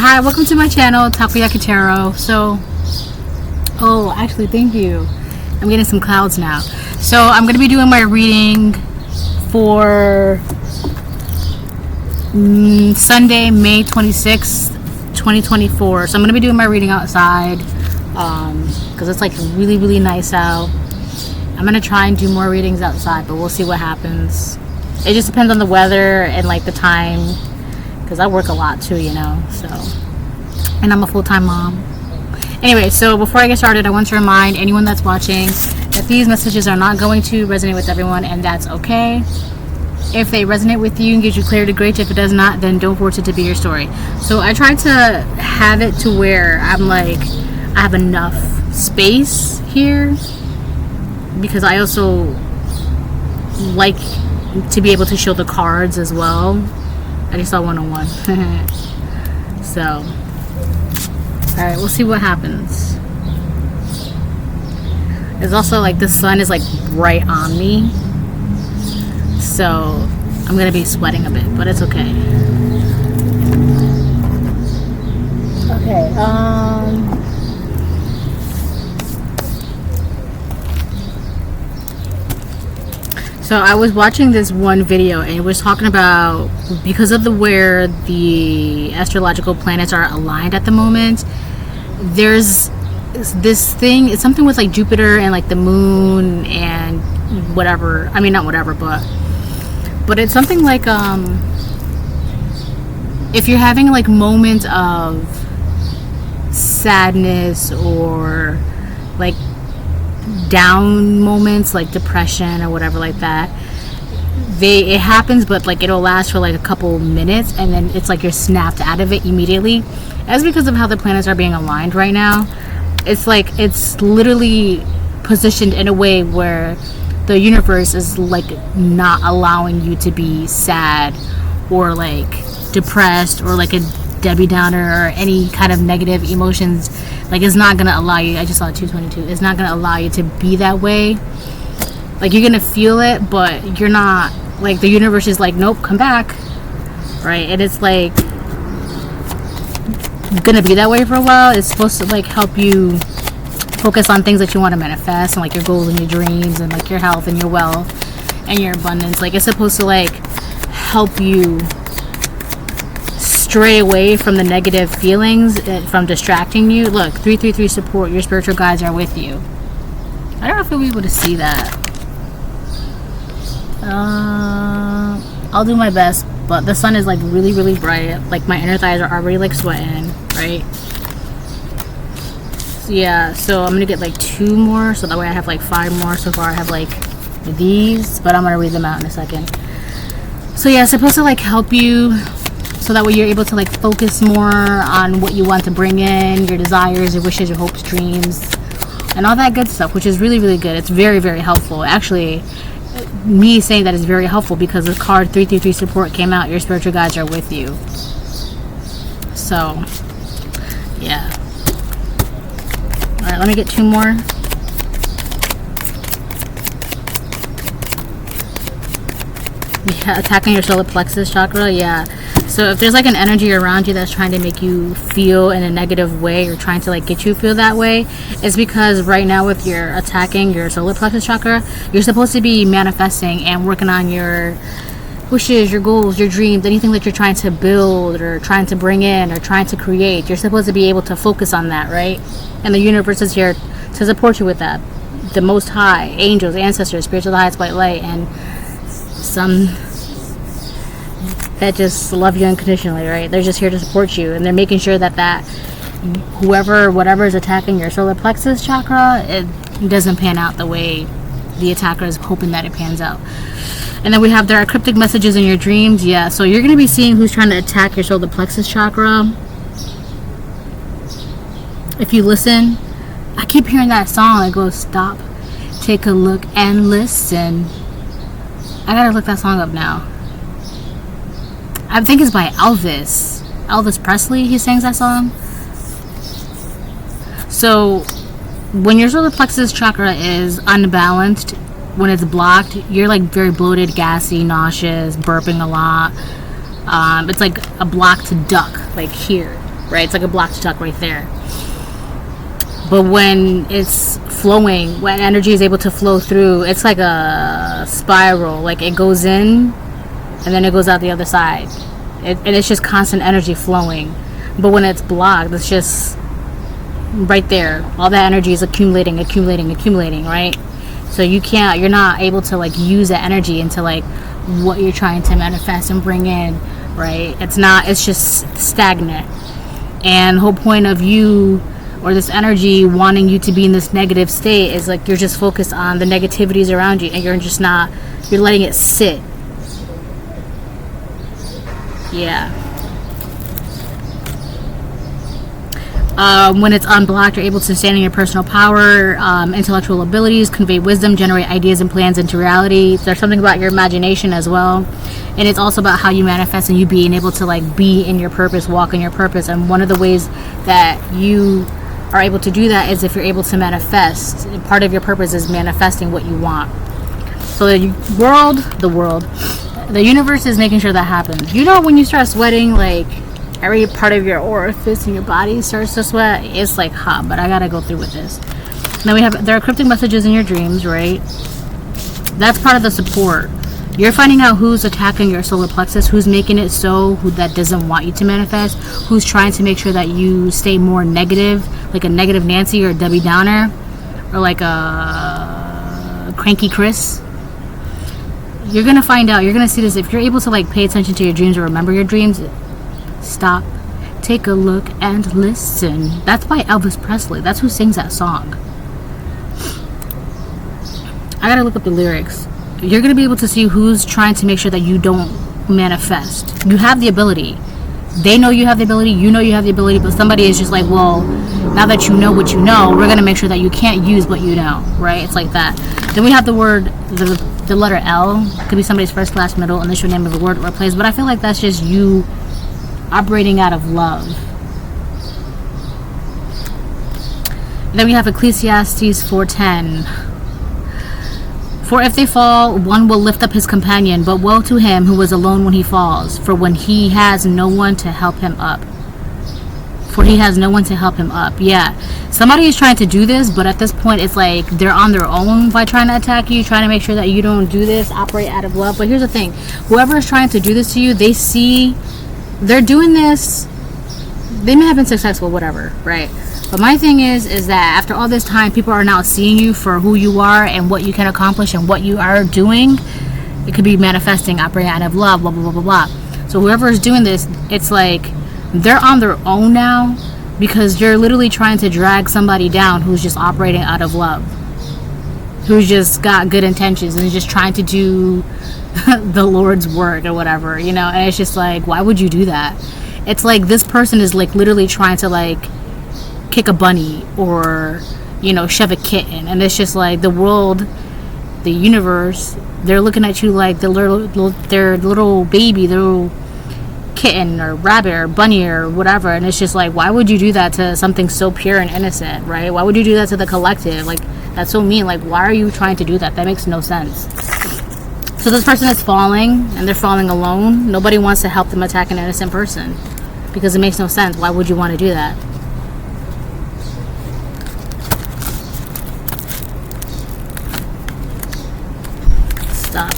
Hi, welcome to my channel, Takoyaki Tarot. So, oh, actually, thank you. I'm getting some clouds now. So, I'm going to be doing my reading for Sunday, May 26th, 2024. So, I'm going to be doing my reading outside because it's like really, really nice out. I'm going to try and do more readings outside, but we'll see what happens. It just depends on the weather and like the time, because I work a lot too, you know, so, and I'm a full-time mom. Anyway, so before I get started, I want to remind anyone that's watching that these messages are not going to resonate with everyone, and that's okay. If they resonate with you and gives you clarity, great. If it does not, then don't force it to be your story. So I try to have it to where I'm like, I have enough space here, because I also like to be able to show the cards as well. I just saw 101. So, alright, we'll see what happens. It's also like the sun is like right on me, so I'm gonna be sweating a bit, but it's okay. Okay, so I was watching this one video, and it was talking about, because of where the astrological planets are aligned at the moment, there's this thing, it's something with like Jupiter and like the moon and whatever, I mean not whatever, but it's something like if you're having like moments of sadness or like down moments, like depression or whatever like that, it happens, but like it'll last for like a couple minutes, and then it's like you're snapped out of it immediately. That's because of how the planets are being aligned right now. It's like it's literally positioned in a way where the universe is like not allowing you to be sad or like depressed or like a Debbie Downer or any kind of negative emotions. Like, it's not gonna allow you. I just saw 222. It's not gonna allow you to be that way. Like, you're gonna feel it, but you're not, like, the universe is like, nope, come back, right? And it's like gonna be that way for a while. It's supposed to like help you focus on things that you want to manifest, and like your goals and your dreams, and like your health and your wealth and your abundance. Like, it's supposed to like help you stray away from the negative feelings, from distracting you. Look, 333 support. Your spiritual guides are with you. I don't know if you'll be able to see that. I'll do my best, but the sun is like really, really bright. Like, my inner thighs are already like sweating, right? So, yeah, so I'm gonna get like 2 more, so that way I have like 5 more. So far I have like these, but I'm gonna read them out in a second. So yeah, it's supposed to like help you, so that way you're able to like focus more on what you want to bring in, your desires, your wishes, your hopes, dreams, and all that good stuff, which is really, really good. It's very, very helpful. Actually, me saying that is very helpful because the card 333 support came out. Your spiritual guides are with you. So, yeah. Alright, let me get 2 more. Yeah, attacking your solar plexus chakra. Yeah. So if there's like an energy around you that's trying to make you feel in a negative way, or trying to like get you to feel that way, it's because right now, with your attacking your solar plexus chakra, you're supposed to be manifesting and working on your wishes, your goals, your dreams, anything that you're trying to build or trying to bring in or trying to create. You're supposed to be able to focus on that, right? And the universe is here to support you with that. The Most High, angels, ancestors, spiritual highest white light, and some that just love you unconditionally, right? They're just here to support you, and they're making sure that whatever is attacking your solar plexus chakra, it doesn't pan out the way the attacker is hoping that it pans out. And then we have, there are cryptic messages in your dreams. Yeah, so you're going to be seeing who's trying to attack your solar plexus chakra. If you listen, I keep hearing that song. It goes, stop, take a look, and listen. I gotta look that song up now. I think it's by Elvis Presley. He sings that song. So when your solar plexus chakra is unbalanced, when it's blocked, you're like very bloated, gassy, nauseous, burping a lot. It's like a blocked duct, like here. right? It's like a blocked duct right there. But when it's flowing, when energy is able to flow through, it's like a spiral. Like it goes in and then it goes out the other side. And it's just constant energy flowing. But when it's blocked, it's just right there. All that energy is accumulating, right? So you're not able to like use that energy into like what you're trying to manifest and bring in, right? It's just stagnant. And the whole point of you, or this energy wanting you to be in this negative state, is like you're just focused on the negativities around you, and you're letting it sit. Yeah. When it's unblocked, you're able to stand in your personal power, intellectual abilities, convey wisdom, generate ideas and plans into reality. There's something about your imagination as well. And it's also about how you manifest and you being able to like be in your purpose, walk in your purpose. And one of the ways that you are able to do that is if you're able to manifest. And part of your purpose is manifesting what you want. So the universe is making sure that happens. You know, when you start sweating, like every part of your orifice in your body starts to sweat. It's like hot, but I gotta go through with this. Now there are cryptic messages in your dreams, right? That's part of the support. You're finding out who's attacking your solar plexus, who's making it so, who that doesn't want you to manifest, who's trying to make sure that you stay more negative, like a negative Nancy or a Debbie Downer, or like a cranky Chris. You're gonna find out, you're gonna see this. If you're able to like pay attention to your dreams or remember your dreams, stop, take a look, and listen. That's by Elvis Presley. That's who sings that song. I gotta look up the lyrics. You're gonna be able to see who's trying to make sure that you don't manifest. You have the ability. They know you have the ability. You know you have the ability. But somebody is just like, well, now that you know what you know, we're gonna make sure that you can't use what you know, right? It's like that. Then we have the word, the letter L. Could be somebody's first, last, middle, initial name of a word or a place. But I feel like that's just you operating out of love. Then we have Ecclesiastes 4:10. For if they fall, one will lift up his companion, but woe to him who is alone when he falls, for he has no one to help him up. Yeah, somebody is trying to do this, but at this point it's like they're on their own by trying to attack you, trying to make sure that you don't do this, operate out of love. But here's the thing, whoever is trying to do this to you, they see they're doing this, they may have been successful, whatever, right? But my thing is that after all this time, people are now seeing you for who you are and what you can accomplish and what you are doing. It could be manifesting, operating out of love, blah, blah, blah, blah, blah. So whoever is doing this, it's like they're on their own now, because you're literally trying to drag somebody down who's just operating out of love, who's just got good intentions and is just trying to do the Lord's work or whatever, you know. And it's just like, why would you do that? It's like this person is like literally trying to like kick a bunny or, you know, shove a kitten, and it's just like the world, the universe, they're looking at you like their little baby, their little kitten or rabbit or bunny or whatever. And it's just like, why would you do that to something so pure and innocent, right? Why would you do that to the collective? Like, that's so mean. Like, why are you trying to do that? That makes no sense. So this person is falling, and they're falling alone. Nobody wants to help them attack an innocent person, because it makes no sense. Why would you want to do that? Stop,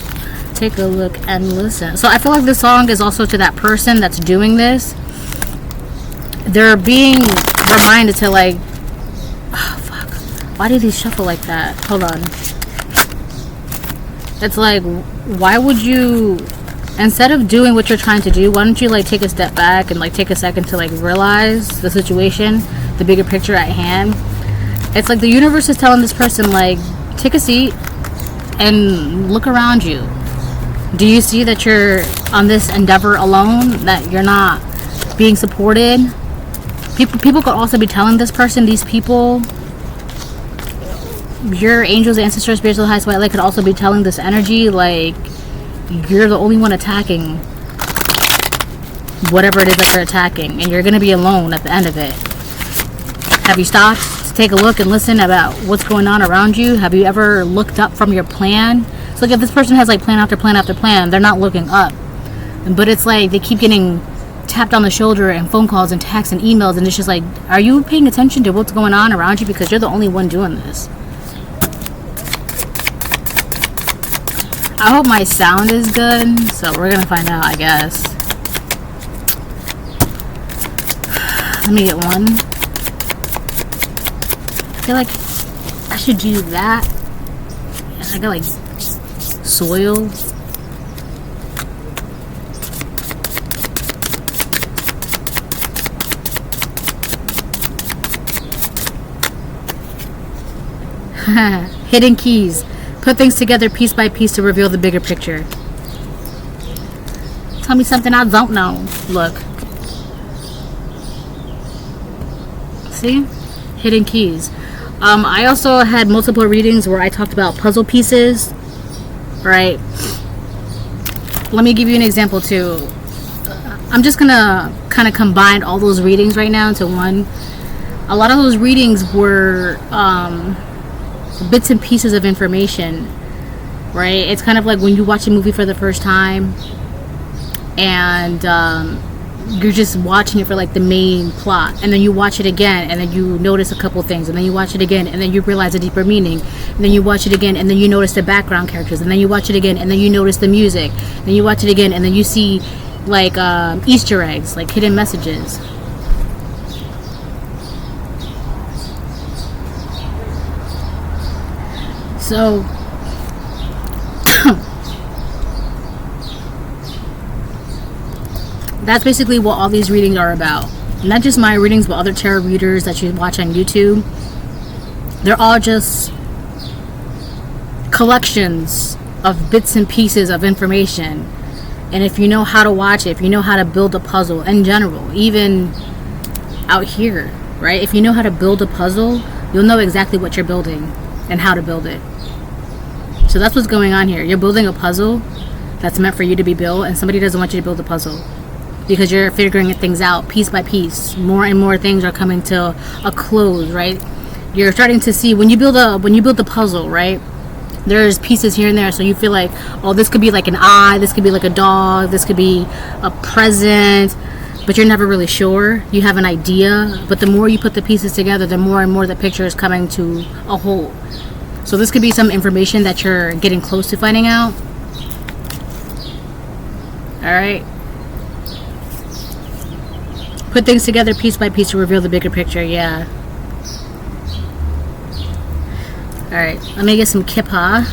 take a look, and listen. So I feel like this song is also to that person that's doing this. They're being reminded to like, oh fuck, why did he shuffle like that? Hold on. It's like, why would you, instead of doing what you're trying to do, why don't you like take a step back and like take a second to like realize the situation, the bigger picture at hand. It's like the universe is telling this person like, take a seat and look around you. Do you see that you're on this endeavor alone, that you're not being supported? People could also be telling this person, these people, your angels, ancestors, spiritual highest white light, could also be telling this energy like you're the only one attacking whatever it is that you're attacking, and you're going to be alone at the end of it. Have you stopped to take a look and listen about what's going on around you? Have you ever looked up from your plan? So like if this person has like plan after plan after plan, they're not looking up, but it's like they keep getting tapped on the shoulder and phone calls and texts and emails, and it's just like, are you paying attention to what's going on around you? Because you're the only one doing this. I hope my sound is good, so we're gonna find out, I guess. Let me get one. I feel like I should do that. And I got like soil. Hidden keys. Put things together piece by piece to reveal the bigger picture. Tell me something I don't know. Look. See? Hidden keys. I also had multiple readings where I talked about puzzle pieces. Right? Let me give you an example too. I'm just gonna kind of combine all those readings right now into one. A lot of those readings were bits and pieces of information, right? It's kind of like when you watch a movie for the first time and you're just watching it for like the main plot, and then you watch it again and then you notice a couple things, and then you watch it again and then you realize a deeper meaning, and then you watch it again and then you notice the background characters, and then you watch it again and then you notice the music, and then you watch it again and then you see like Easter eggs, like hidden messages. So that's basically what all these readings are about. Not just my readings, but other tarot readers that you watch on YouTube. They're all just collections of bits and pieces of information. And if you know how to watch it, if you know how to build a puzzle in general, even out here, right? If you know how to build a puzzle, you'll know exactly what you're building and how to build it. So that's what's going on here. You're building a puzzle that's meant for you to be built, and somebody doesn't want you to build a puzzle because you're figuring things out piece by piece. More and more things are coming to a close, right? You're starting to see when you build the puzzle, right? There's pieces here and there, so you feel like, oh, this could be like an eye, this could be like a dog, this could be a present, but you're never really sure. You have an idea, but the more you put the pieces together, the more and more the picture is coming to a whole. So this could be some information that you're getting close to finding out. Alright. Put things together piece by piece to reveal the bigger picture. Yeah. Alright. Let me get some kippa.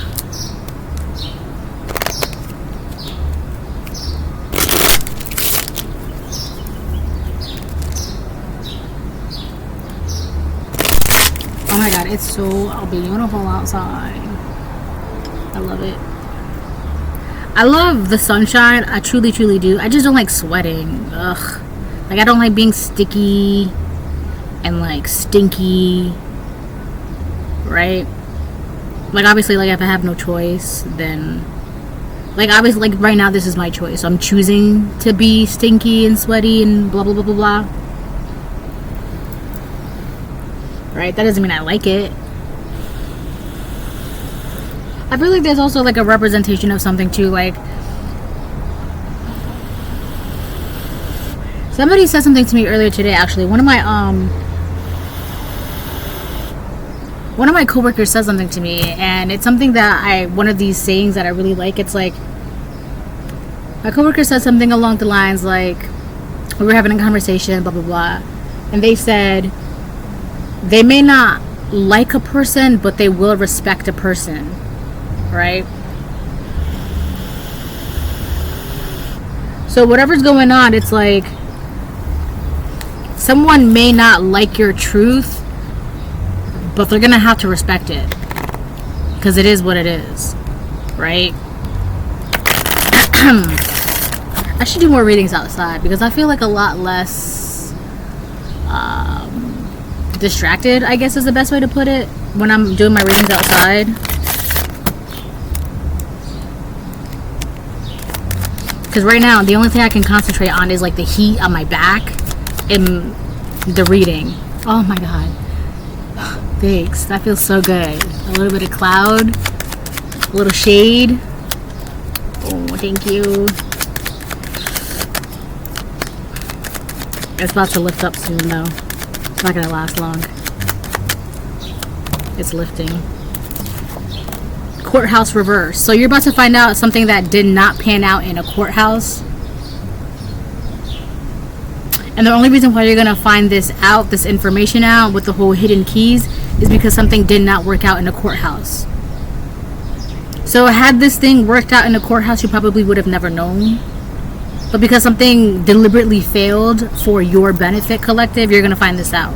Oh my god, it's so beautiful outside. I love it. I love the sunshine. I truly, truly do. I just don't like sweating. Ugh. Like, I don't like being sticky and like stinky. Right? Like, obviously, like, if I have no choice, then like, obviously, like, right now this is my choice. So I'm choosing to be stinky and sweaty and blah blah blah blah blah. Right? That doesn't mean I like it. I feel like there's also like a representation of something too. Like, somebody said something to me earlier today, actually. One of my coworkers said something to me, and it's something that one of these sayings that I really like. It's like, my coworker said something along the lines like, we were having a conversation, blah blah blah, and they said, they may not like a person, but they will respect a person, right? So whatever's going on, it's like, someone may not like your truth, but they're gonna have to respect it, because it is what it is, right? I should do more readings outside, because I feel like a lot less distracted, I guess is the best way to put it, when I'm doing my readings outside. Because right now the only thing I can concentrate on is like the heat on my back in the reading. Oh my god, thanks, that feels so good. A little bit of cloud, a little shade. Oh, thank you. It's about to lift up soon though. It's not gonna last long. It's lifting. Courthouse reverse. So you're about to find out something that did not pan out in a courthouse. And the only reason why you're gonna find this out, this information out with the whole hidden keys, is because something did not work out in a courthouse. So had this thing worked out in a courthouse, you probably would have never known. But because something deliberately failed for your benefit, collective, you're gonna find this out.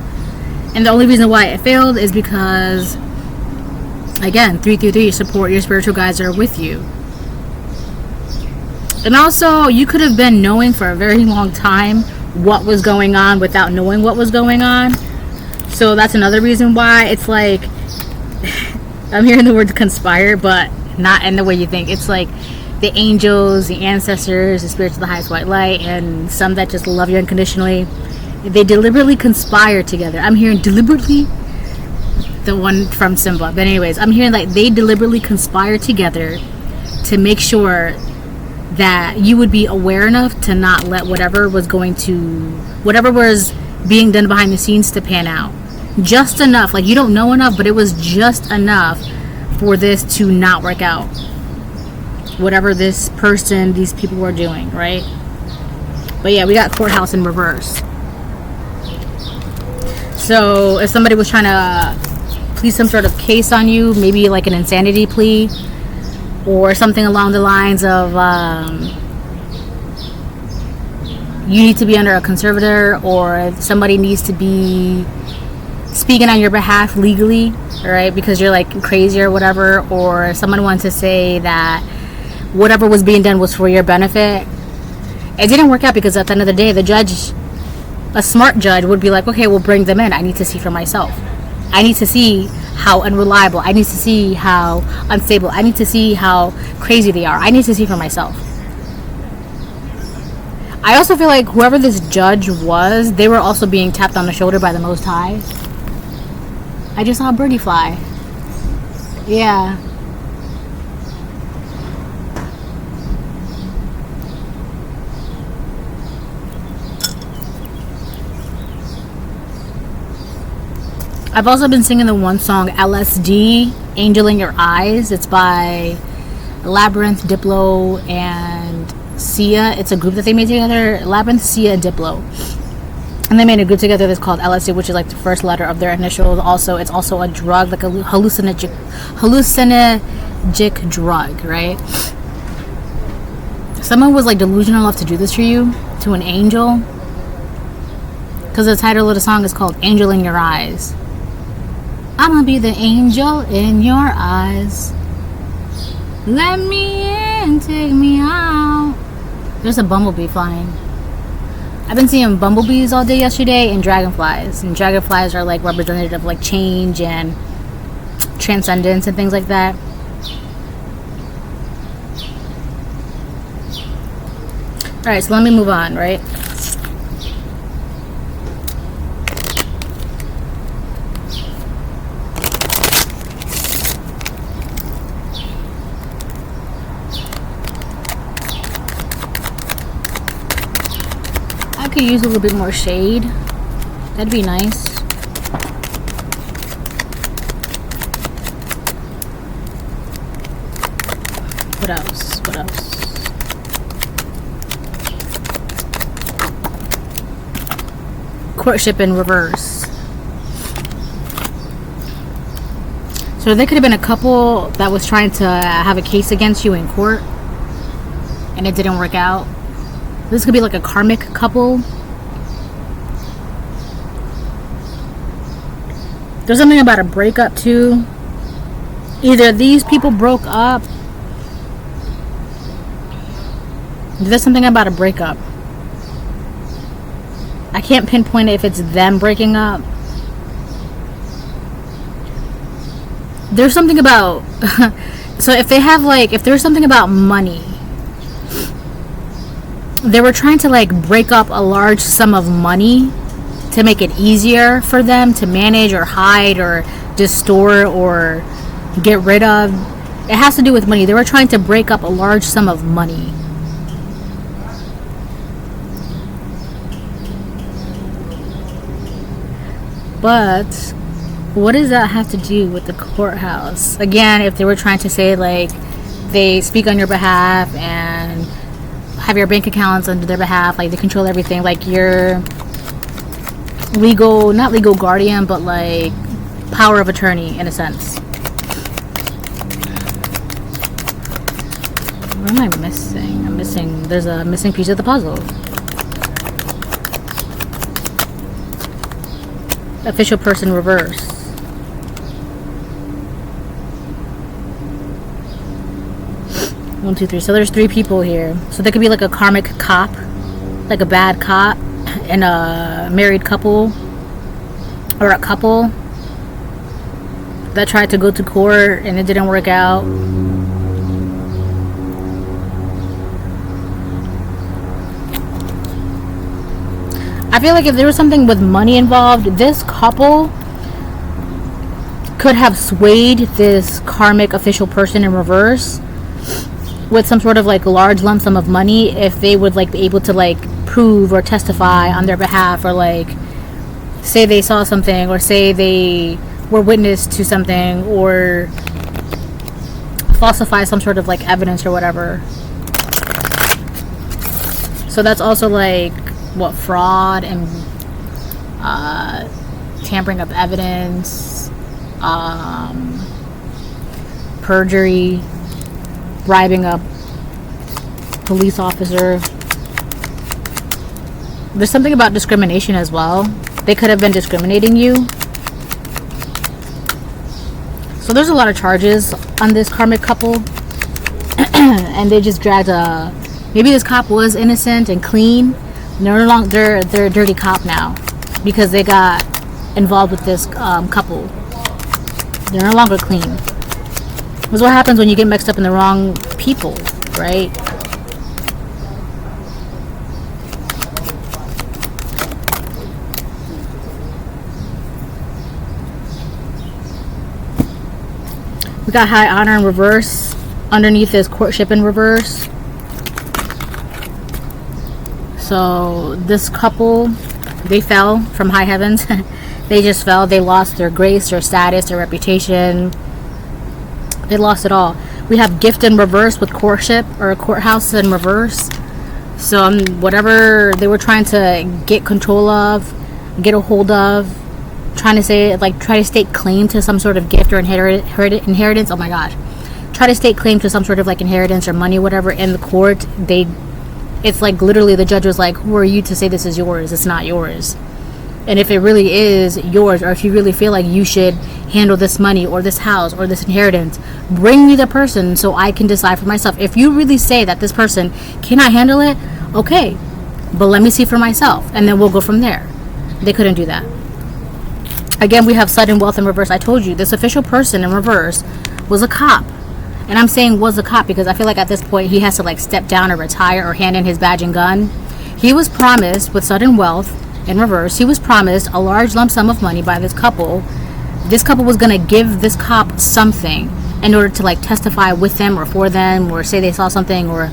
And the only reason why it failed is because, again, 333, support, your spiritual guides are with you. And also, you could have been knowing for a very long time what was going on without knowing what was going on. So that's another reason why it's like, I'm hearing the word conspire, but not in the way you think. It's like the angels, the ancestors, the spirits of the highest white light, and some that just love you unconditionally. They deliberately conspire together. I'm hearing deliberately, the one from Simba. But anyways, I'm hearing like they deliberately conspire together to make sure that you would be aware enough to not let whatever was being done behind the scenes to pan out. Just enough. Like, you don't know enough, but it was just enough for this to not work out. Whatever this person, these people were doing, right? But yeah, we got courthouse in reverse. So if somebody was trying to plead some sort of case on you, maybe like an insanity plea, or something along the lines of you need to be under a conservator, or somebody needs to be speaking on your behalf legally, right? Because you're like crazy or whatever, or someone wants to say that whatever was being done was for your benefit. It didn't work out because at the end of the day, the judge, a smart judge, would be like, okay, we'll bring them in. I need to see for myself. I need to see how unreliable. I need to see how unstable. I need to see how crazy they are. I need to see for myself. I also feel like whoever this judge was, they were also being tapped on the shoulder by the Most High. I just saw a birdie fly. Yeah. I've also been singing the one song, LSD, Angel in Your Eyes. It's by Labyrinth, Diplo, and Sia. It's a group that they made together. Labyrinth, Sia, and Diplo. And they made a group together that's called LSD, which is like the first letter of their initials. Also, it's also a drug, like a hallucinogenic drug, right? Someone was like delusional enough to do this for you, to an angel. Because the title of the song is called Angel in Your Eyes. I'm gonna be the angel in your eyes. Let me in, take me out. There's a bumblebee flying. I've been seeing bumblebees all day yesterday and dragonflies. And dragonflies are like representative of like change and transcendence and things like that. Alright, so let me move on, right? I could use a little bit more shade. That'd be nice. What else? What else? Courtship in reverse. So there could have been a couple that was trying to have a case against you in court, and it didn't work out. This could be like a karmic couple. There's something about a breakup too. Either these people broke up. There's something about a breakup. I can't pinpoint it if it's them breaking up. There's something about so if they have like, if there's something about money, they were trying to like break up a large sum of money to make it easier for them to manage or hide or distort or get rid of. It has to do with money. They were trying to break up a large sum of money. But what does that have to do with the courthouse? Again, if they were trying to say like they speak on your behalf and have your bank accounts under their behalf, like they control everything, like your legal, not legal guardian, but like power of attorney in a sense. What am I missing? There's a missing piece of the puzzle. Official person reverse. One, two, three. So there's 3 people here. So there could be like a karmic cop, like a bad cop, and a married couple, or a couple that tried to go to court and it didn't work out. I feel like if there was something with money involved, this couple could have swayed this karmic official person in reverse with some sort of like large lump sum of money if they would like be able to like prove or testify on their behalf, or like say they saw something, or say they were witness to something, or falsify some sort of like evidence or whatever. So that's also like what, fraud and tampering of evidence, perjury, bribing a police officer. There's something about discrimination as well. They could have been discriminating you. So there's a lot of charges on this karmic couple. And they just dragged a... Maybe this cop was innocent and clean. They're no longer... They're a dirty cop now. Because they got involved with this couple. They're no longer clean. This is what happens when you get mixed up in the wrong people, right? We got high honor in reverse. Underneath is courtship in reverse. So this couple, they fell from high heavens. They just fell. They lost their grace, their status, their reputation. They lost it all. We have gift in reverse with courtship, or courthouse in reverse. So whatever they were trying to get control of, get a hold of, trying to say, like, try to stake claim to some sort of gift or inheritance. Oh my gosh. Try to stake claim to some sort of like inheritance or money, whatever, in the court. It's like literally the judge was like, who are you to say this is yours? It's not yours. And if it really is yours, or if you really feel like you should handle this money or this house or this inheritance, bring me the person so I can decide for myself. If you really say that this person cannot handle it, okay, but let me see for myself, and then we'll go from there. They couldn't do that. Again, we have sudden wealth in reverse. I told you, this official person in reverse was a cop. And I'm saying was a cop because I feel like at this point he has to like step down or retire or hand in his badge and gun. He was promised, with sudden wealth in reverse, he was promised a large lump sum of money by this couple. This couple was going to give this cop something in order to like testify with them or for them, or say they saw something, or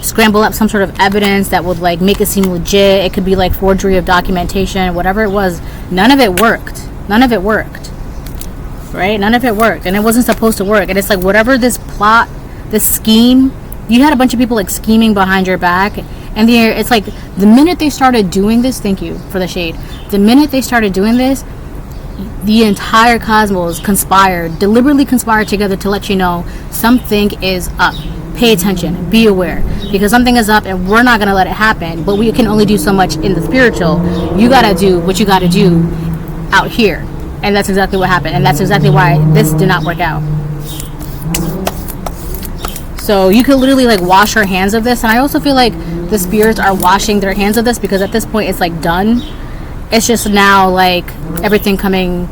scramble up some sort of evidence that would like make it seem legit. It could be like forgery of documentation, whatever it was. None of it worked. None of it worked. Right? None of it worked. And it wasn't supposed to work. And it's like whatever this plot, this scheme, you had a bunch of people like scheming behind your back. And it's like the minute they started doing this, thank you for the shade. The minute they started doing this, the entire cosmos deliberately conspired together to let you know something is up. Pay attention, be aware, because something is up and we're not going to let it happen, but we can only do so much in the spiritual. You got to do what you got to do out here. And that's exactly what happened. And that's exactly why this did not work out. So you could literally like wash your hands of this. And I also feel like the spirits are washing their hands of this, because at this point it's like done. It's just now like everything coming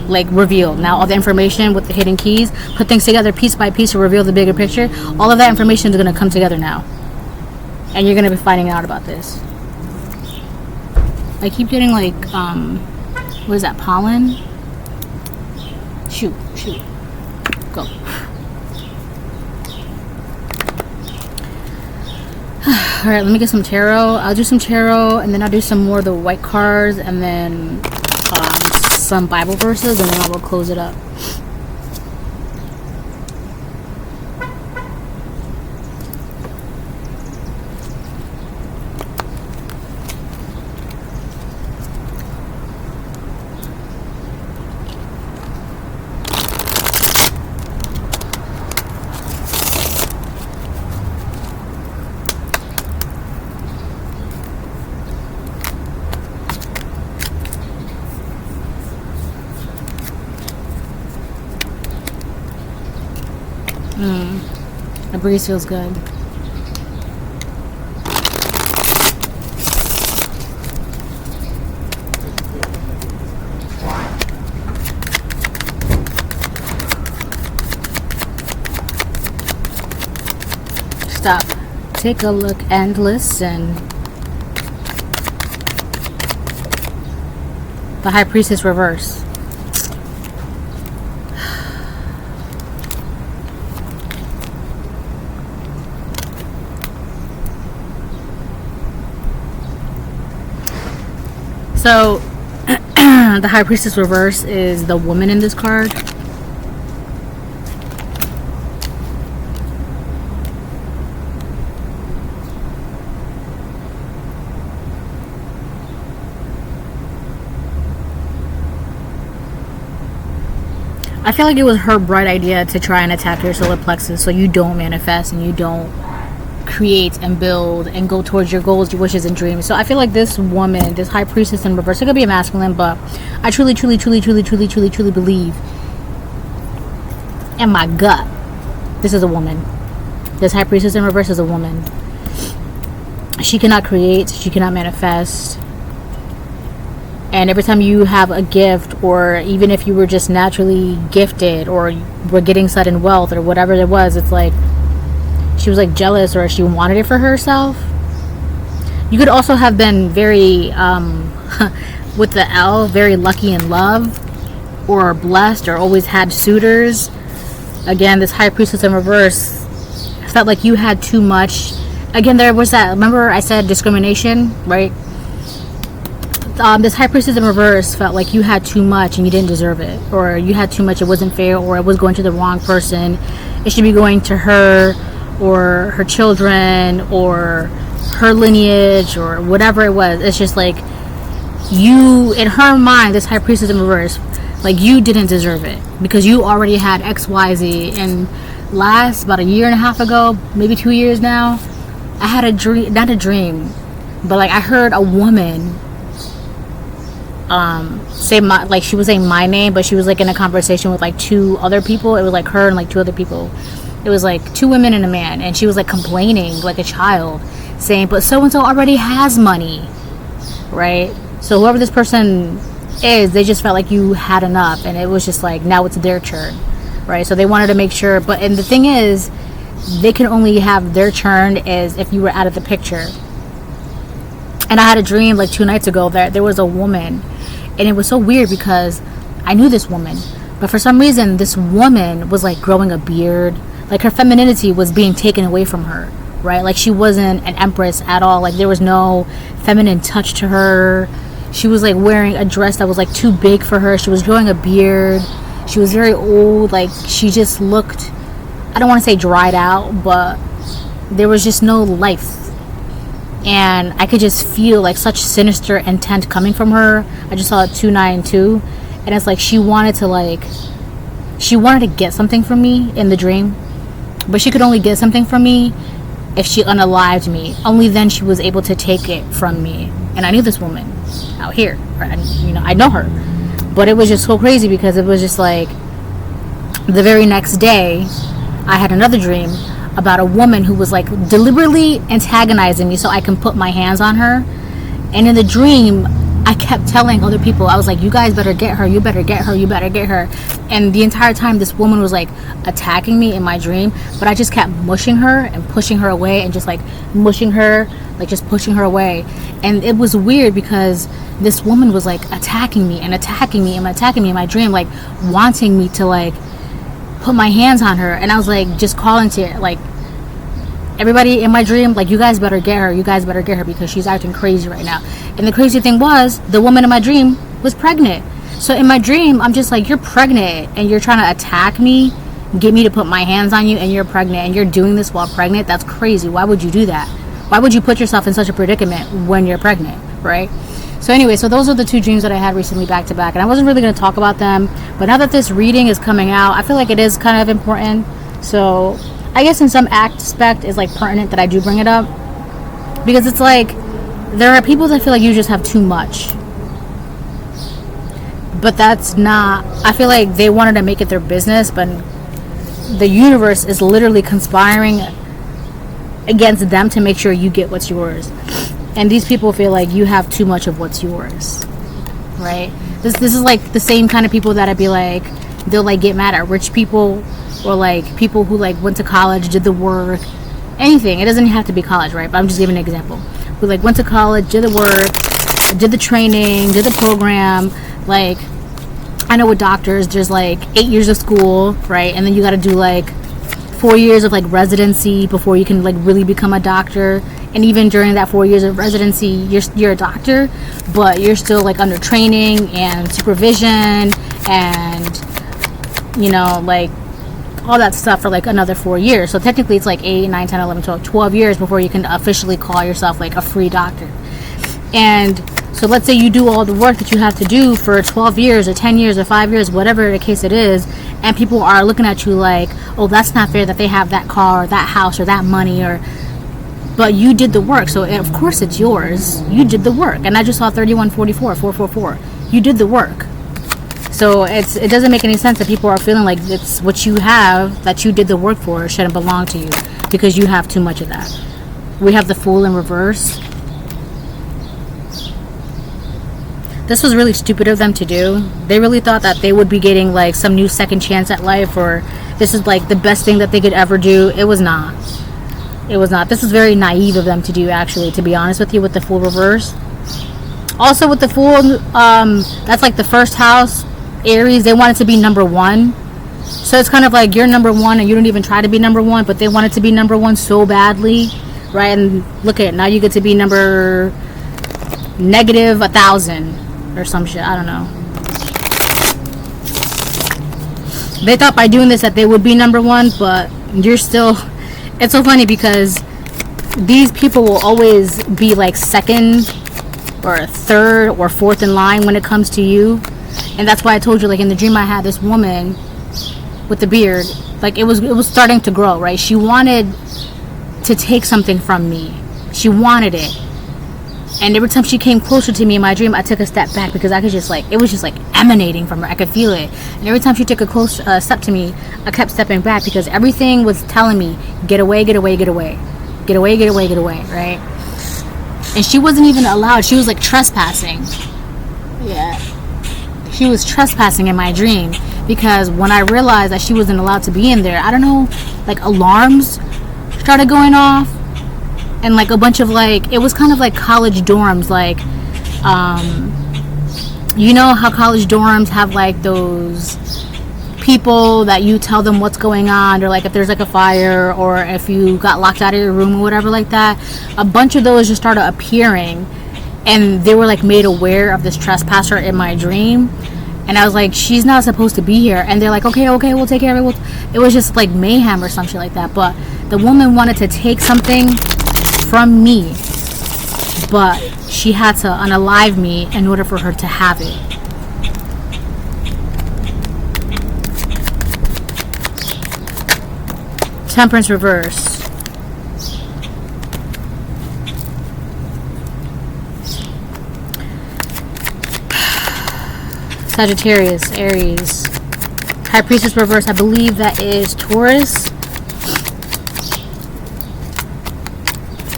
like revealed. Now all the information with the hidden keys, put things together piece by piece to reveal the bigger picture. All of that information is going to come together now. And you're going to be finding out about this. I keep getting like, what is that, pollen? Shoot. Go. Alright, let me get some tarot. I'll do some tarot, and then I'll do some more of the white cards, and then some Bible verses, and then I will close it up. The breeze feels good. Stop. Take a look and listen. The High Priestess reverse. So, the High Priestess reverse is the woman in this card. I feel like it was her bright idea to try and attack your solar plexus so you don't manifest and you don't create and build and go towards your goals, your wishes, and dreams. So I feel like this woman, this High Priestess in reverse, it could be a masculine, but I truly believe in my gut this is a woman. This High Priestess in reverse is a woman. She cannot create, she cannot manifest, and every time you have a gift, or even if you were just naturally gifted or were getting sudden wealth or whatever it was, it's like she was like jealous or she wanted it for herself. You could also have been very with the L, very lucky in love or blessed or always had suitors. Again, this High Priestess in reverse felt like you had too much. Again, there was that, remember I said discrimination, right? This High Priestess in reverse felt like you had too much and you didn't deserve it, or you had too much, it wasn't fair, or it was going to the wrong person. It should be going to her or her children or her lineage or whatever it was. It's just like you, in her mind, this High Priestess in reverse, like you didn't deserve it because you already had XYZ. And last, about a year and a half ago, maybe 2 years now, I had a dream, not a dream, but like I heard a woman say my, like she was saying my name, but she was like in a conversation with like two other people. It was like her and like two other people. It was like two women and a man, and she was like complaining like a child, saying, but so and so already has money, right? So whoever this person is, they just felt like you had enough, and it was just like now it's their turn, right? So they wanted to make sure, but and the thing is, they can only have their turn as if you were out of the picture. And I had a dream like 2 nights ago that there was a woman, and it was so weird because I knew this woman, but for some reason this woman was like growing a beard, like her femininity was being taken away from her, right? Like she wasn't an empress at all. Like there was no feminine touch to her. She was like wearing a dress that was like too big for her. She was growing a beard. She was very old. Like she just looked, I don't want to say dried out, but there was just no life. And I could just feel like such sinister intent coming from her. I just saw it 292, and it's like she wanted to get something from me in the dream, but she could only get something from me if she unalived me. Only then she was able to take it from me. And I knew this woman out here, right? You know, I know her, but it was just so crazy because it was just like the very next day I had another dream about a woman who was like deliberately antagonizing me so I can put my hands on her. And in the dream I kept telling other people, I was like, you guys better get her, you better get her, you better get her. And the entire time this woman was like attacking me in my dream, but I just kept mushing her and pushing her away, and just like mushing her, like just pushing her away. And it was weird because this woman was like attacking me and attacking me and attacking me in my dream, like wanting me to like put my hands on her. And I was like just calling to like everybody in my dream, like, you guys better get her, you guys better get her, because she's acting crazy right now. And the crazy thing was, the woman in my dream was pregnant. So in my dream, I'm just like, you're pregnant and you're trying to attack me, get me to put my hands on you, and you're pregnant and you're doing this while pregnant. That's crazy. Why would you do that? Why would you put yourself in such a predicament when you're pregnant, right? So anyway, so those are the two dreams that I had recently back to back, and I wasn't really going to talk about them, but now that this reading is coming out, I feel like it is kind of important. So I guess in some aspect it's like pertinent that I do bring it up, because it's like there are people that feel like you just have too much, but that's not, I feel like they wanted to make it their business, but the universe is literally conspiring against them to make sure you get what's yours. And these people feel like you have too much of what's yours, right? This is like the same kind of people that I'd be like, they'll like get mad at rich people, or like people who like went to college, did the work, anything. It doesn't have to be college, right? But I'm just giving an example. Who like went to college, did the work, did the training, did the program. Like, I know with doctors, there's like 8 years of school, right? And then you got to do like 4 years of like residency before you can like really become a doctor. And even during that 4 years of residency, you're a doctor, but you're still like under training and supervision and, you know, like all that stuff for like another 4 years. So technically it's like 8, 9, 10, 11, 12, 12 years before you can officially call yourself like a free doctor. And so let's say you do all the work that you have to do for 12 years or 10 years or 5 years, whatever the case it is, and people are looking at you like, oh, that's not fair that they have that car or that house or that money, or, but you did the work, so of course it's yours. You did the work. And I just saw 3144, 444. You did the work. So it doesn't make any sense that people are feeling like it's what you have that you did the work for shouldn't belong to you because you have too much of that. We have the Fool in reverse. This was really stupid of them to do. They really thought that they would be getting like some new second chance at life, or this is like the best thing that they could ever do. It was not. It was not. This is very naive of them to do, actually, to be honest with you, with the Fool reverse. Also with the Fool, that's like the first house, Aries, they want it to be number one. So it's kind of like you're number one and you don't even try to be number one, but they want it to be number one so badly, right? And look at it, now you get to be number negative 1,000 or some shit. I don't know. They thought by doing this that they would be number one, but you're still, it's so funny because these people will always be like second or third or fourth in line when it comes to you. And that's why I told you, like in the dream I had this woman with the beard, like it was starting to grow, right? She wanted to take something from me. She wanted it. And every time she came closer to me in my dream, I took a step back because I could just like, it was just like emanating from her. I could feel it. And every time she took a close step to me, I kept stepping back because everything was telling me, get away, get away, get away. Get away, get away, get away, right? And she wasn't even allowed. She was like trespassing. Yeah. She was trespassing in my dream because when I realized that she wasn't allowed to be in there, I don't know, like alarms started going off. And like a bunch of like, it was kind of like college dorms, like, you know how college dorms have like those people that you tell them what's going on, or like if there's like a fire or if you got locked out of your room or whatever like that. A bunch of those just started appearing, and they were like made aware of this trespasser in my dream. And I was like, she's not supposed to be here. And they're like, okay, we'll take care of it. It was just like mayhem or some shit like that. But the woman wanted to take something from me, but she had to unalive me in order for her to have it. Temperance reverse. Sagittarius, Aries. High Priestess reverse, I believe that is Taurus.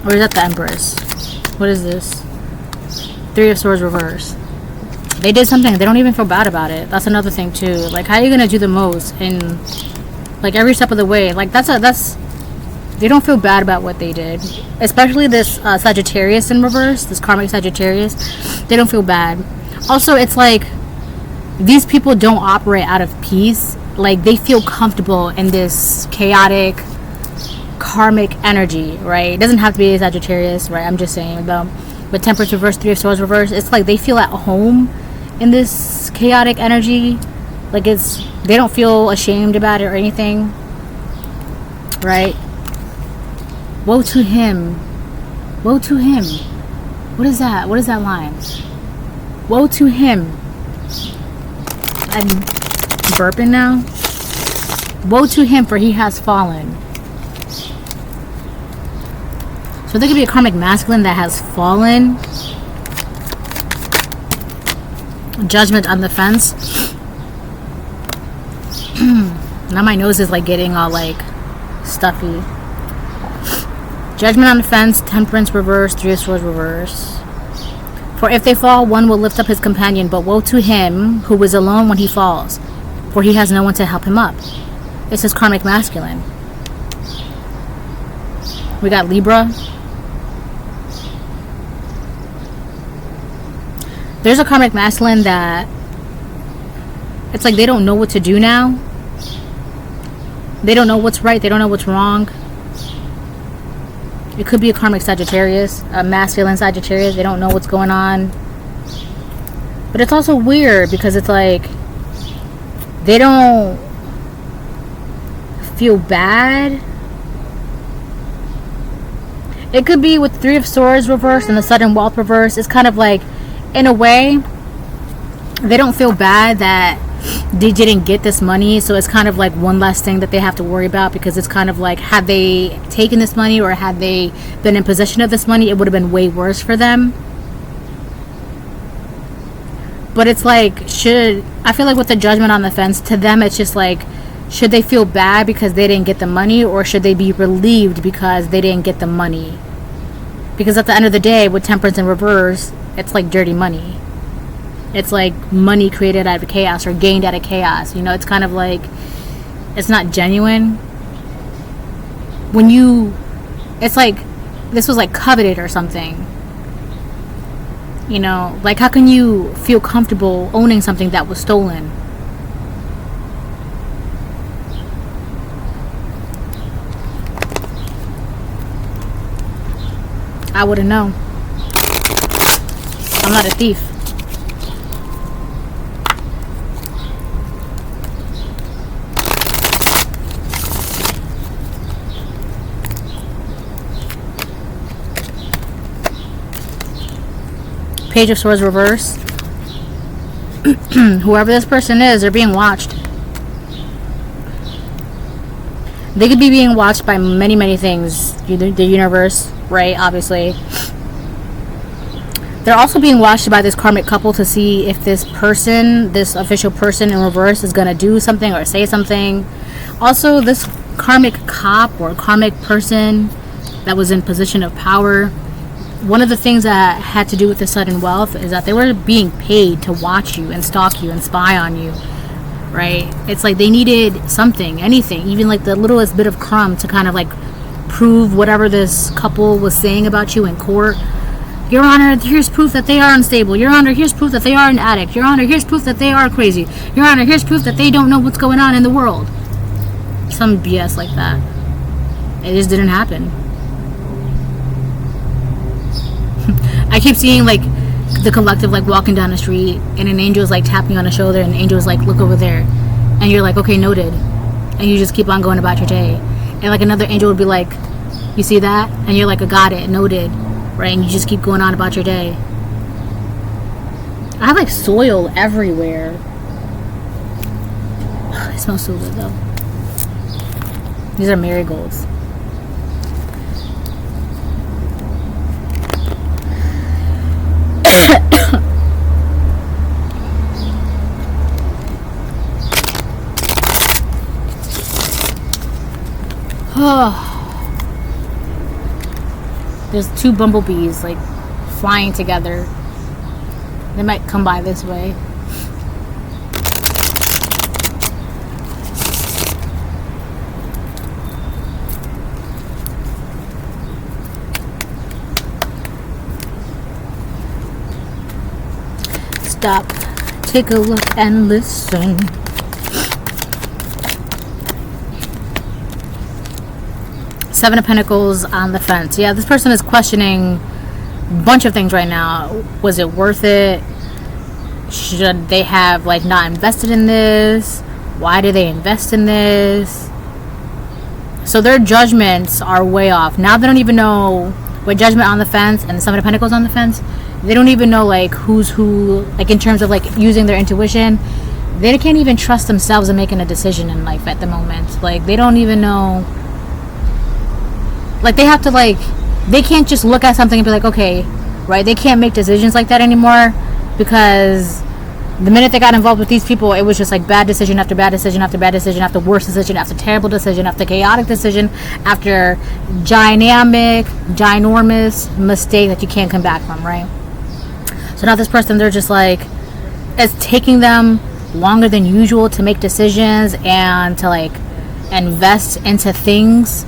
Or is that the Empress? What is this? Three of Swords reverse. They did something. They don't even feel bad about it. That's another thing too. Like, how are you gonna do the most in like every step of the way? Like that's they don't feel bad about what they did. Especially this Sagittarius in reverse, this karmic Sagittarius. They don't feel bad. Also, it's like these people don't operate out of peace. Like they feel comfortable in this chaotic karmic energy, right? It doesn't have to be a Sagittarius, right? I'm just saying, though. But Temperance reverse, Three of Swords reverse, it's like they feel at home in this chaotic energy. Like they don't feel ashamed about it or anything, right? Woe to him. Woe to him. What is that? What is that line? Woe to him. I'm burping now. Woe to him, for he has fallen. So there could be a karmic masculine that has fallen. Judgment on the fence. Now my nose is like getting all like stuffy. Judgment on the fence. Temperance reverse. Three of Swords reverse. For if they fall, one will lift up his companion, but woe to him who is alone when he falls, for he has no one to help him up. This is karmic masculine. We got Libra. There's a karmic masculine that it's like they don't know what to do now. They don't know what's right. They don't know what's wrong. It could be a karmic Sagittarius, a masculine Sagittarius. They don't know what's going on. But it's also weird because it's like they don't feel bad. It could be with Three of Swords reversed and the Sudden Wealth reversed. It's kind of like, in a way, they don't feel bad that they didn't get this money, so it's kind of like one less thing that they have to worry about, because it's kind of like, had they taken this money or had they been in possession of this money, it would have been way worse for them. But it's like, I feel like with the Judgment on the fence, to them it's just like, should they feel bad because they didn't get the money, or should they be relieved because they didn't get the money? Because at the end of the day, with Temperance in reverse, it's like dirty money. It's like money created out of chaos or gained out of chaos. You know, it's kind of like, it's not genuine. It's like, this was like coveted or something. You know, like how can you feel comfortable owning something that was stolen? I wouldn't know. I'm not a thief. Page of Swords reverse. Whoever this person is, they're being watched. They could be being watched by many things. The universe, right? Obviously. They're also being watched by this karmic couple to see if this person, this official person in reverse, is going to do something or say something. Also, this karmic cop or karmic person that was in position of power, one of the things that had to do with the sudden wealth is that they were being paid to watch you and stalk you and spy on you, right? It's like they needed something, anything, even like the littlest bit of crumb to kind of like prove whatever this couple was saying about you in court. Your Honor, here's proof that they are unstable. Your Honor, here's proof that they are an addict. Your Honor, here's proof that they are crazy. Your Honor, here's proof that they don't know what's going on in the world. Some BS like that. It just didn't happen. I keep seeing like the collective like walking down the street and an angel is like tapping you on the shoulder and the angel is like, look over there, and you're like, okay, noted, and you just keep on going about your day. And like another angel would be like, you see that, and you're like, I got it, noted, right? And you just keep going on about your day. I have like soil everywhere. It smells so good though. These are marigolds. There's two bumblebees like flying together. They might come by this way. Stop, take a look and listen. Seven of Pentacles on the fence. Yeah, this person is questioning a bunch of things right now. Was it worth it? Should they have like not invested in this? Why did they invest in this? So their judgments are way off. Now they don't even know, with Judgment on the fence and Seven of Pentacles on the fence, they don't even know like who's who, like in terms of like using their intuition. They can't even trust themselves in making a decision in life at the moment. Like they don't even know, like they have to like, they can't just look at something and be like, okay, right? They can't make decisions like that anymore, because the minute they got involved with these people, it was just like bad decision after bad decision after bad decision after worse decision after terrible decision after chaotic decision after ginormous mistake that you can't come back from, right? So now this person, they're just like, it's taking them longer than usual to make decisions and to like invest into things.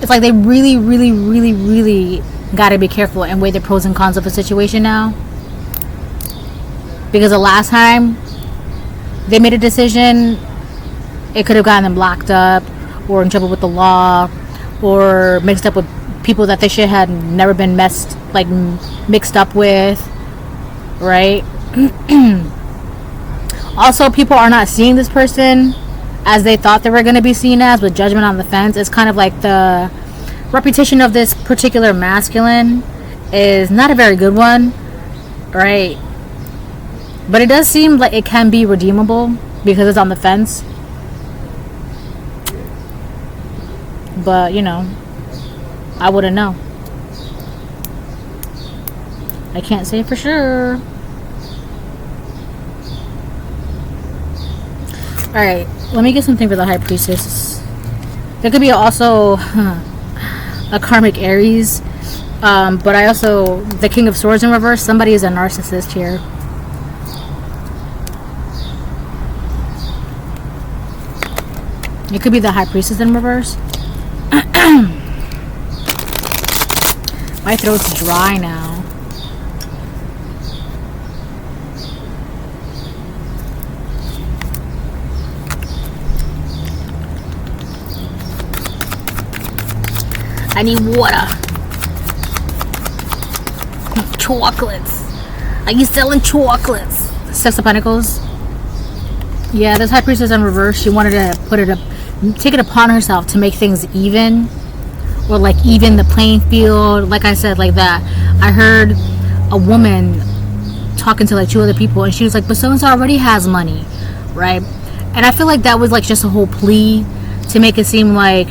It's like they really got to be careful and weigh the pros and cons of a situation now. Because the last time they made a decision, it could have gotten them locked up or in trouble with the law or mixed up with people that they should have never been mixed up with, right? Also, people are not seeing this person as they thought they were going to be seen as, with Judgment on the fence. It's kind of like the reputation of this particular masculine is not a very good one, right? But it does seem like it can be redeemable because it's on the fence. But, you know, I wouldn't know. I can't say for sure. Alright, let me get something for the High Priestess. There could be also a karmic Aries. But I also, the King of Swords in reverse, somebody is a narcissist here. It could be the High Priestess in reverse. My throat's dry now. I need water. Chocolates. Are you selling chocolates? Six of Pentacles. Yeah, this High Priestess in reverse, she wanted to take it upon herself to make things even, or like even the playing field. Like I said, like that. I heard a woman talking to like two other people, and she was like, but so-and-so already has money, right? And I feel like that was like just a whole plea to make it seem like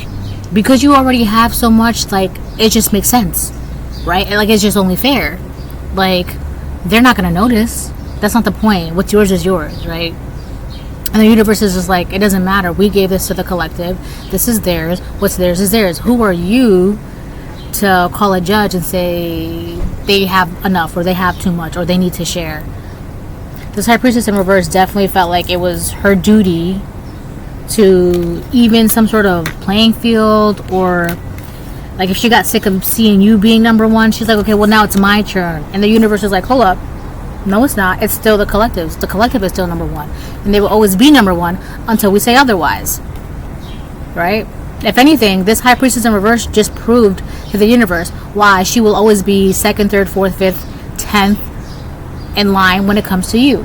because you already have so much, like it just makes sense, right? Like it's just only fair. Like they're not gonna notice. That's not the point. What's yours is yours, right? And the universe is just like, it doesn't matter. We gave this to the collective. This is theirs. What's theirs is theirs. Who are you to call a judge and say they have enough or they have too much or they need to share? This High Priestess in reverse definitely felt like it was her duty to even some sort of playing field, or like if she got sick of seeing you being number one, she's like, okay, well now it's my turn. And the universe is like, hold up. No, it's not. It's still the collective. The collective is still number one. And they will always be number one until we say otherwise. Right? If anything, this High Priestess in reverse just proved to the universe why she will always be second, third, fourth, fifth, 10th in line when it comes to you.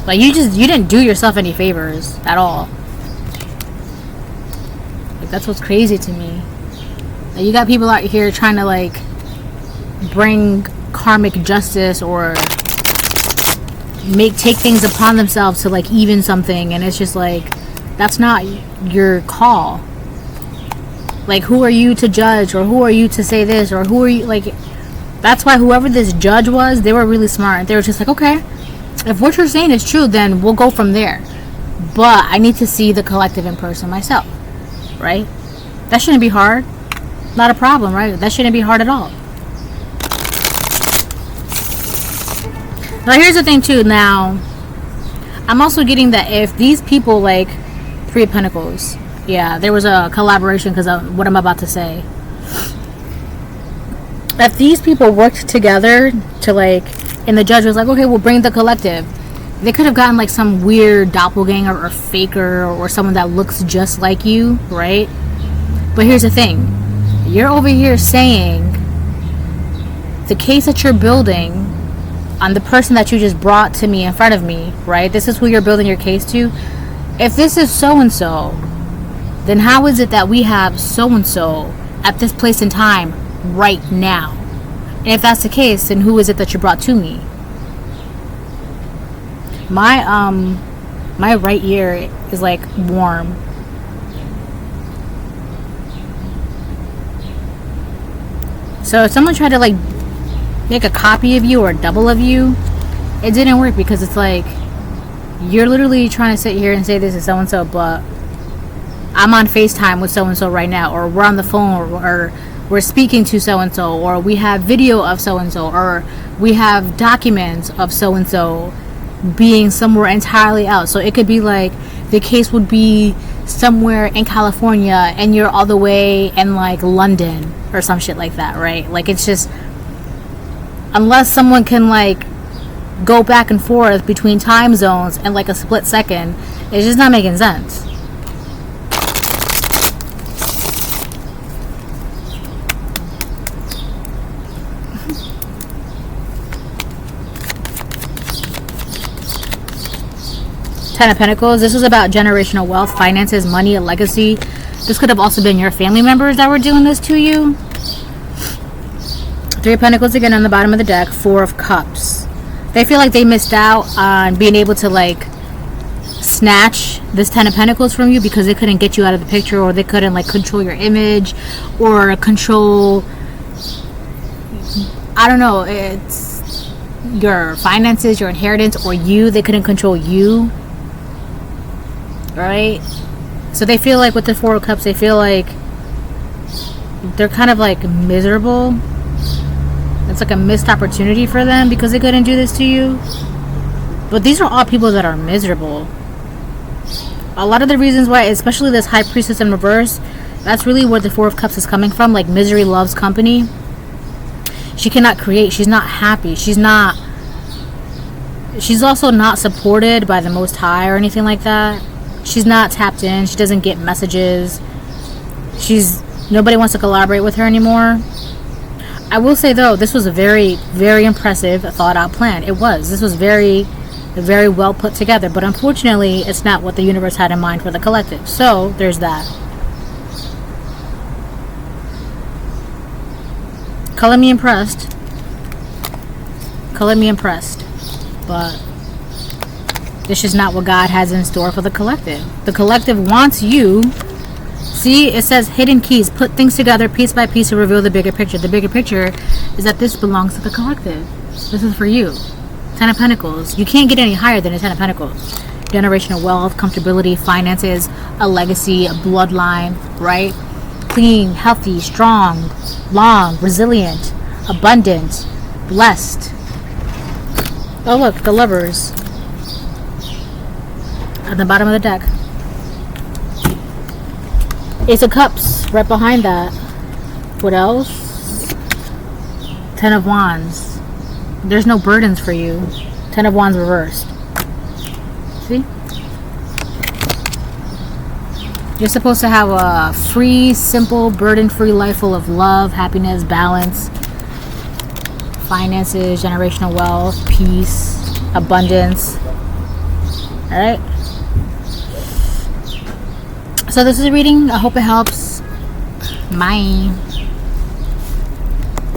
Like you didn't do yourself any favors at all. Like that's what's crazy to me. Like, you got people out here trying to like bring karmic justice or take things upon themselves to like even something, and it's just like that's not your call. Like who are you to judge, or who are you to say this, or who are you, like that's why whoever this judge was, they were really smart. They were just like, okay, if what you're saying is true, then we'll go from there, but I need to see the collective in person myself, right? That shouldn't be hard. Not a problem, right? That shouldn't be hard at all. Now here's the thing too. Now I'm also getting that if these people, like Three of Pentacles, yeah, there was a collaboration because of what I'm about to say. If these people worked together to like, and the judge was like, okay, we'll bring the collective, they could have gotten like some weird doppelganger or faker or someone that looks just like you, right? But here's the thing. You're over here saying the case that you're building on the person that you just brought to me in front of me, right? This is who you're building your case to. If this is so-and-so, then how is it that we have so-and-so at this place in time right now? And if that's the case, then who is it that you brought to me? My right ear is like warm. So if someone tried to like make a copy of you or a double of you, it didn't work, because it's like you're literally trying to sit here and say this is so-and-so, but I'm on FaceTime with so-and-so right now, or we're on the phone, or we're speaking to so-and-so, or we have video of so-and-so, or we have documents of so-and-so being somewhere entirely else. So it could be like the case would be somewhere in California and you're all the way in like London or some shit like that, right? Like, it's just, unless someone can like go back and forth between time zones in like a split second, it's just not making sense. Ten of Pentacles. This was about generational wealth, finances, money, a legacy. This could have also been your family members that were doing this to you. Three of Pentacles again on the bottom of the deck. Four of Cups. They feel like they missed out on being able to like snatch this Ten of Pentacles from you, because they couldn't get you out of the picture, or they couldn't like control your image, or control, I don't know, it's your finances, your inheritance, or you. They couldn't control you, right? So they feel like with the Four of Cups, they feel like they're kind of like miserable. It's like a missed opportunity for them because they couldn't do this to you. But these are all people that are miserable. A lot of the reasons why, especially this High Priestess in reverse, that's really where the Four of Cups is coming from. Like, misery loves company. She cannot create. She's not happy. She's also not supported by the Most High or anything like that. She's not tapped in. She doesn't get messages. Nobody wants to collaborate with her anymore. I will say though, this was a very, very impressive, thought out plan. It was. This was very, very well put together. But unfortunately, it's not what the universe had in mind for the collective. So there's that. Color me impressed. Color me impressed. But this is not what God has in store for the collective. The collective wants you. See, it says hidden keys. Put things together piece by piece to reveal the bigger picture. The bigger picture is that this belongs to the collective. This is for you. Ten of Pentacles. You can't get any higher than a Ten of Pentacles. Generational wealth, comfortability, finances, a legacy, a bloodline, right? Clean, healthy, strong, long, resilient, abundant, blessed. Oh look, the Lovers at the bottom of the deck. Ace of Cups right behind that. What else? Ten of Wands. There's no burdens for you. Ten of Wands reversed. See? You're supposed to have a free, simple, burden-free life full of love, happiness, balance, finances, generational wealth, peace, abundance. Alright? So this is a reading. I hope it helps. Bye.